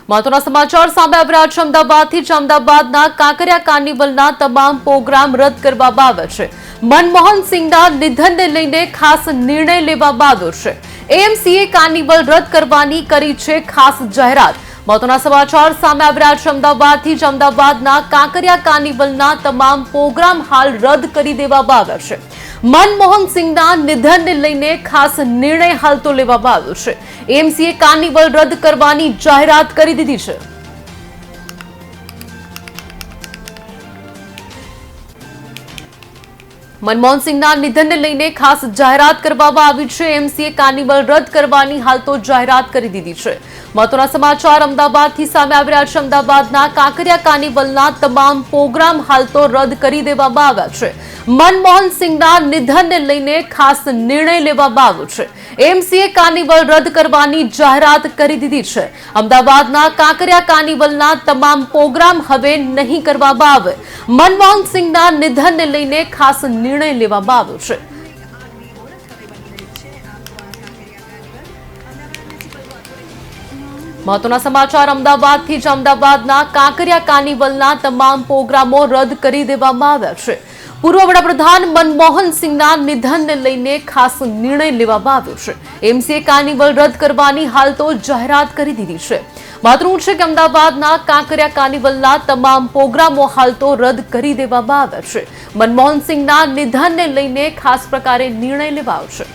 મહત્વના સમાચાર સામે આવી રહ્યા છે અમદાવાદથી જ અમદાવાદના કાંકરિયા કાર્નિવલના તમામ પ્રોગ્રામ રદ કરવામાં આવ્યા છે। મનમોહન સિંહના નિધનને લઈને ખાસ નિર્ણય લેવામાં આવ્યો છે। એએમસીએ કાર્નિવલ રદ કરવાની કરી છે ખાસ જાહેરાત। મહત્વના સમાચાર સામે આવી રહ્યા છે અમદાવાદથી જ અમદાવાદના કાંકરિયા કાર્નિવલના તમામ પ્રોગ્રામ હાલ રદ કરી દેવામાં આવ્યા છે। મનમોહન સિંહના નિધનને લઈને ખાસ નિર્ણય હાલ તો લેવામાં આવ્યો છે। એએમસીએ કાર્નિવલ રદ કરવાની જાહેરાત કરી દીધી છે। મનમોહન સિંહના નિધનને લઈને ખાસ જાહેરાત કરવામાં આવી છે। એએમસીએ કાર્નિવલ રદ કરવાની હાલ તો જાહેરાત કરી દીધી છે। મહત્વના સમાચાર અમદાવાદથી સામે આવી રહ્યા છે અમદાવાદના કાંકરિયા કાર્નિવલના તમામ પ્રોગ્રામ હાલ તો રદ કરી દેવામાં આવ્યા છે। મનમોહન સિંહના નિધનને લઈને ખાસ નિર્ણય લેવામાં આવ્યો છે। એએમસીએ કાર્નિવલ રદ કરવાની જાહેરાત કરી દીધી છે। અમદાવાદના કાંકરિયા કાર્નિવલના તમામ પ્રોગ્રામ હવે નહીં કરવામાં આવે। મનમોહન સિંહના નિધનને લઈને ખાસ નિર્ણય લેવામાં આવ્યો છે। મહત્વના સમાચાર અમદાવાદથી જ અમદાવાદના કાંકરિયા કાર્નિવલના તમામ પ્રોગ્રામો રદ કરી દેવામાં આવ્યા છે। પૂર્વ વડાપ્રધાન મનમોહન સિંહના નિધનને લઈને ખાસ નિર્ણય લેવામાં આવ્યો છે। એએમસીએ કાર્નિવલ રદ કરવાની હાલ તો જાહેરાત કરી દીધી છે। મહત્વનું છે કે અમદાવાદના કાંકરિયા કાર્નિવલના તમામ પ્રોગ્રામો હાલ તો રદ કરી દેવામાં આવ્યા છે। મનમોહન સિંહના નિધનને લઈને ખાસ પ્રકારે નિર્ણય લેવાયો છે।